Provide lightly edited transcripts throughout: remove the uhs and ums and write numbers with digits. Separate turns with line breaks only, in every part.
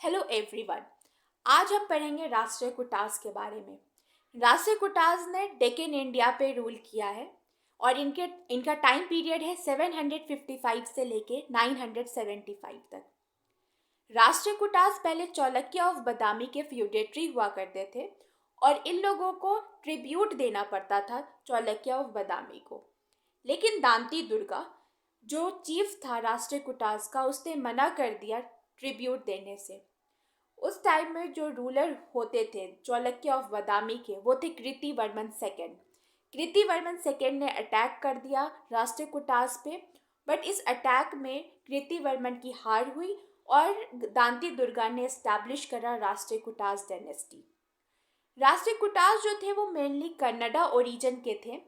Hello everyone. आज हम पढ़ेंगे राष्ट्रीय कुटास के बारे में। राष्ट्रीय कुटास ने डेक्कन इंडिया पे रूल किया है और इनका टाइम पीरियड है 755 से लेके 975 तक। राष्ट्रीय कुटास पहले चालुक्य ऑफ बादामी के फ्यूडेटरी हुआ करते थे और इन लोगों को ट्रिब्यूट देना पड़ता था चालुक्य ऑफ बादामी को। लेकिन दांती दुर्गा जो चीफ था राष्ट्रीय कुटास का, उसने मना कर दिया ट्रिब्यूट देने से। उस टाइम में जो रूलर होते थे चालुक्य ऑफ बादामी के, वो थे कृतिवर्मन सेकेंड। कृतिवर्मन सेकेंड ने अटैक कर दिया राष्ट्रीय कुटास पे, बट इस अटैक में कृतिवर्मन की हार हुई और दांती दुर्गा ने एस्टैब्लिश करा राष्ट्रीय कुटास डायनेस्टी। राष्ट्रीय कुटास जो थे वो मेनली कन्नडा ओरिजिन के थे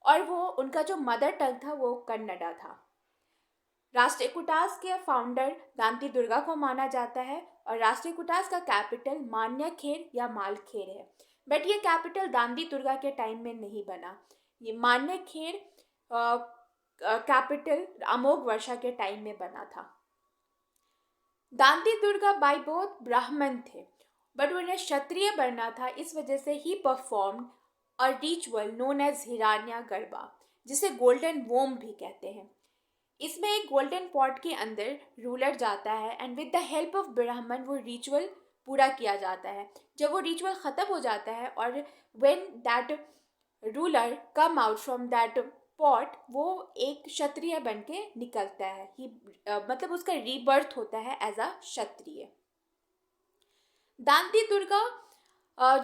और वो उनका जो मदर टंग था वो कन्नडा था। राष्ट्रीय कुटास के फाउंडर दांती दुर्गा को माना जाता है और राष्ट्रीय कुटास का कैपिटल मान्यखेर या मालखेर है। बट ये कैपिटल दांती दुर्गा के टाइम में नहीं बना। ये मान्यखेर कैपिटल अमोघ वर्षा के टाइम में बना था। दांती दुर्गा बाय बोथ ब्राह्मण थे, बट उन्हें क्षत्रिय बनना था। इस वजह से ही performed a ritual known as Hiranyagarbha, जिसे गोल्डन वोम भी कहते हैं। इसमें एक गोल्डन पॉट के अंदर रूलर जाता है and with the help of ब्राह्मण वो रिचुअल पूरा किया जाता है। जब वो रिचुअल ख़त्म हो जाता है और when that ruler come out from that pot, वो एक क्षत्रिय बन के निकलता है। मतलब उसका रीबर्थ होता है एज अ क्षत्रिय। दांती दुर्गा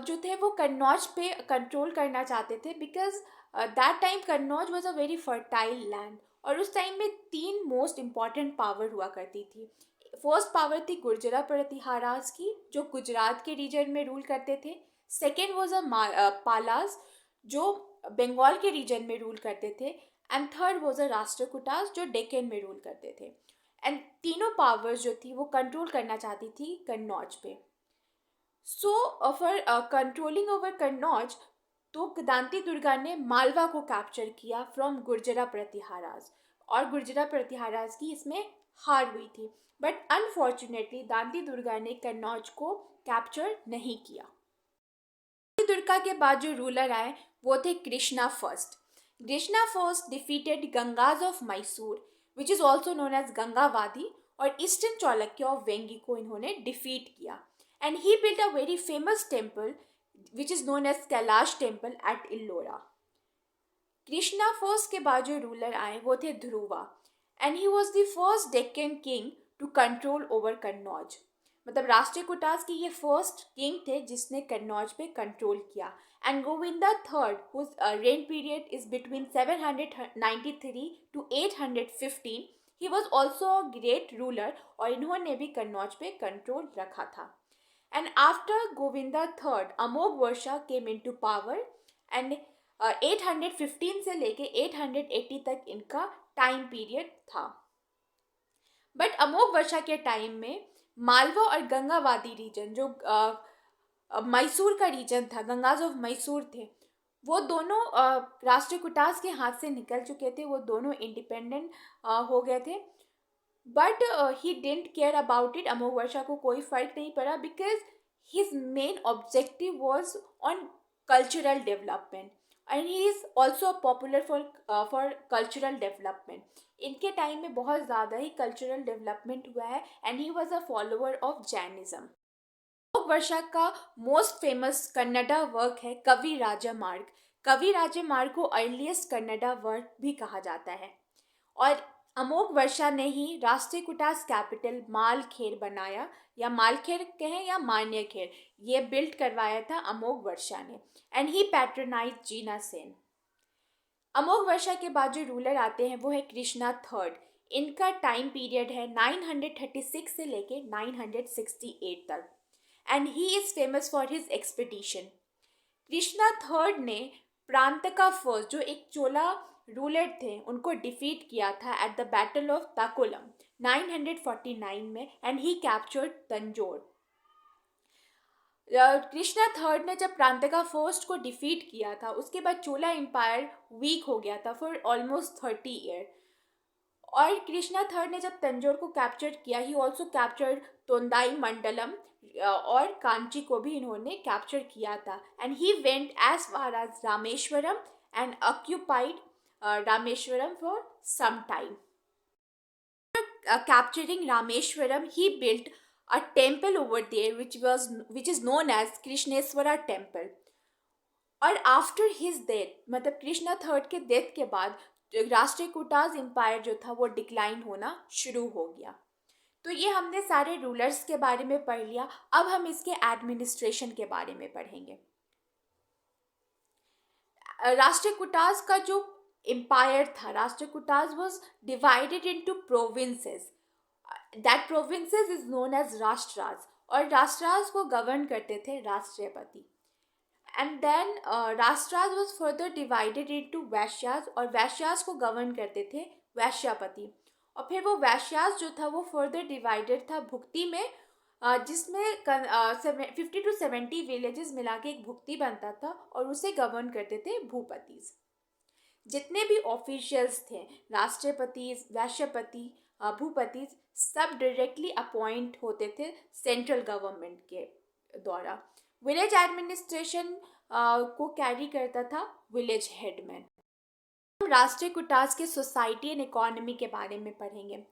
जो थे वो कन्नौज पे कंट्रोल करना चाहते थे because that time Kannauj was a very fertile land और उस टाइम में 3 मोस्ट इम्पॉर्टेंट पावर हुआ करती थी। फर्स्ट पावर थी गुर्जरा प्रतिहाराज की, जो गुजरात के रीजन में रूल करते थे। सेकेंड वॉज पालाज, जो बंगाल के रीजन में रूल करते थे। And third was a Rashtrakutas, जो डेक्कन में रूल करते थे। एंड तीनों पावर्स जो थी वो कंट्रोल करना चाहती थी कन्नौज पे। So for controlling over Kannauj, तो दांती दुर्गा ने मालवा को कैप्चर किया फ्रॉम गुर्जरा प्रतिहाराज और गुर्जरा प्रतिहाराज की इसमें हार हुई थी। बट अनफॉर्चुनेटली दांती दुर्गा ने कन्नौज को कैप्चर नहीं किया। दांती दुर्गा के बाद जो रूलर आए वो थे Krishna first. Krishna first defeated Gangas of Mysore which is also known as Gangavadi, और ईस्टर्न चालुक्य ऑफ वेंगी को इन्होंने डिफीट किया। And he built a very famous temple which is known as Kailash temple at Ellora. Krishna first के बाद जो रूलर आए वो थे Dhruva and he was the first Deccan king to control over Kannauj. मतलब राष्ट्रीय कुटास के ये फर्स्ट किंग थे जिसने कन्नौज पे कंट्रोल किया। And Govinda third whose reign period is between 793 to 815, he was also a great ruler और इन्होंने भी कन्नौज पे कंट्रोल रखा था। And after Govinda III, Amogh Varsha came into power and 815 से लेके 880 तक इनका टाइम पीरियड था। बट अमोघ वर्षा के टाइम में मालवा और गंगावादी रीजन, जो मैसूर का रीजन था, गंगाज ऑफ मैसूर थे, वो दोनों राष्ट्रीय कुटास के हाथ से निकल चुके थे। वो दोनों इंडिपेंडेंट हो गए थे। But he didn't care about it. Amoghavarsha को कोई फर्क नहीं पड़ा because his main objective was on cultural development and he is also popular for cultural development. इनके टाइम में बहुत ज़्यादा ही कल्चरल डेवलपमेंट हुआ है and he was a follower of Jainism. Amoghavarsha का मोस्ट फेमस कन्नडा वर्क है कवि राजमार्ग। कवि राजमार्ग को अर्लीस्ट कन्नडा वर्क भी कहा जाता है और अमोघ वर्षा ने ही राष्ट्रीय कुटास कैपिटल मालखेर बनाया, या मालखेर कहें या मान्यखेर, ये बिल्ड करवाया था अमोघ वर्षा ने। एंड ही पैट्रोनाइज जीना सेन। अमोघ वर्षा के बाद जो रूलर आते हैं वो है कृष्णा थर्ड। इनका टाइम पीरियड है 936 से लेके 968 तक and he is famous for his expedition. Krishna third ने प्रांतका फर्स्ट, जो एक चोला रूलर थे, उनको डिफीट किया था एट द बैटल ऑफ ताकोलम 949 में and he captured Tanjore. Krishna third ने जब प्रांतका फर्स्ट को डिफीट किया था उसके बाद चोला एम्पायर वीक हो गया था फॉर ऑलमोस्ट 30 ईयर और कृष्णा थर्ड ने जब तंजौर को कैप्चर किया, ही ऑल्सो कैप्चर्ड तोंदाई मंडलम, और कांची को भी इन्होंने कैप्चर किया था। And he went as far as Rameshwaram and occupied Rameshwaram for some time. Capturing Rameshwaram, he built a temple over there, which is known as Krishneswara temple. और आफ्टर हिज डेथ, मतलब Krishna third के death के बाद राष्ट्रीय कुटाज empire जो था वो decline होना शुरू हो गया। तो ये हमने सारे रूलर्स के बारे में पढ़ लिया। अब हम इसके एडमिनिस्ट्रेशन के बारे में पढ़ेंगे। राष्ट्रीय कुटाज का जो एम्पायर था, Rashtrakutas was divided into provinces. That provinces is known as rashtras, और राष्ट्राज को गवर्न करते थे राष्ट्रपति। And then rashtras was further divided into vishayas, और वैश्याज को गवर्न करते थे वैश्यापति। और फिर वो वैश्याज जो था वो फर्दर डिवाइडेड था भुक्ति में, जिसमें 50 to 70 विलेजेस मिला के एक भुक्ति बनता था, और उसे गवर्न करते थे भूपतिज। जितने भी ऑफिशियल्स थे, राष्ट्रपति, वैश्यपति, भूपति, सब डायरेक्टली अपॉइंट होते थे सेंट्रल गवर्नमेंट के द्वारा। विलेज एडमिनिस्ट्रेशन को कैरी करता था विलेज हेडमैन। हम राष्ट्रीय कुटाज के सोसाइटी एंड इकोनॉमी के बारे में पढ़ेंगे।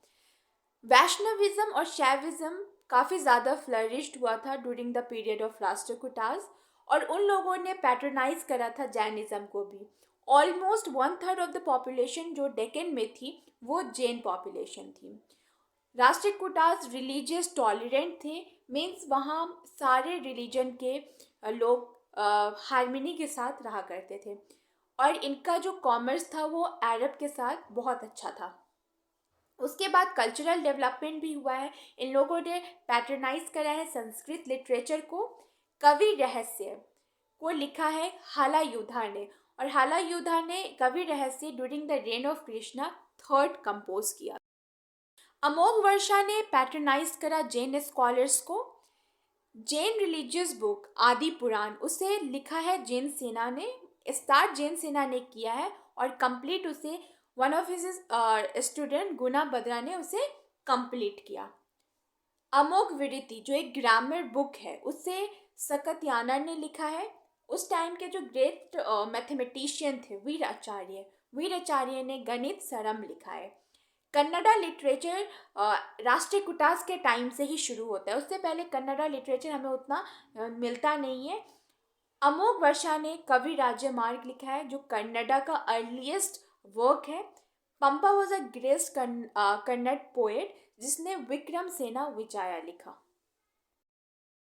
वैष्णविज्म और शैविज्म काफ़ी ज़्यादा फ्लरिश्ड हुआ था ड्यूरिंग द पीरियड ऑफ राष्ट्रीय कुटाज, और उन लोगों ने पैट्रनाइज करा था जैनिज्म को भी। ऑलमोस्ट 1/3 ऑफ द पॉपुलेशन जो डेक्कन में थी वो जैन पॉपुलेशन थी। राष्ट्रीय कुटाज रिलीजियस टॉलरेंट थे, मीन्स वहाँ सारे रिलीजन के लोग हार्मनी के साथ रहा करते थे, और इनका जो कॉमर्स था वो अरब के साथ बहुत अच्छा था। उसके बाद कल्चरल डेवलपमेंट भी हुआ है। इन लोगों ने पैटर्नाइज करा है संस्कृत लिटरेचर को। कवि रहस्य को लिखा है हालायुधा ने, और हालायुधा ने कवि रहस्य during the rain of Krishna third compose किया। अमोघ वर्षा ने पैटर्नाइज करा जैन स्कॉलर्स को। जैन रिलीजियस बुक आदि पुराण, उसे लिखा है जैन सेना ने, स्टार्ट जैन सेना ने किया है, और कंप्लीट उसे वन ऑफ हिज स्टूडेंट गुना बद्रा ने उसे कंप्लीट किया। अमोघ विरिति जो एक ग्रामर बुक है, उसे सकतयाना ने लिखा है। उस टाइम के जो ग्रेट मैथमेटिशियन थे वीराचार्य ने गणित सरम लिखा है। कन्नड़ा लिटरेचर राष्ट्रीय कुटाज के टाइम से ही शुरू होता है, उससे पहले कन्नड़ा लिटरेचर हमें उतना मिलता नहीं है। अमोघ वर्षा ने कवि राज्यमार्ग लिखा है, जो कन्नड़ा का अर्लीस्ट वर्क है। Pampa was a great Kannada poet जिसने विक्रम सेना विजया लिखा।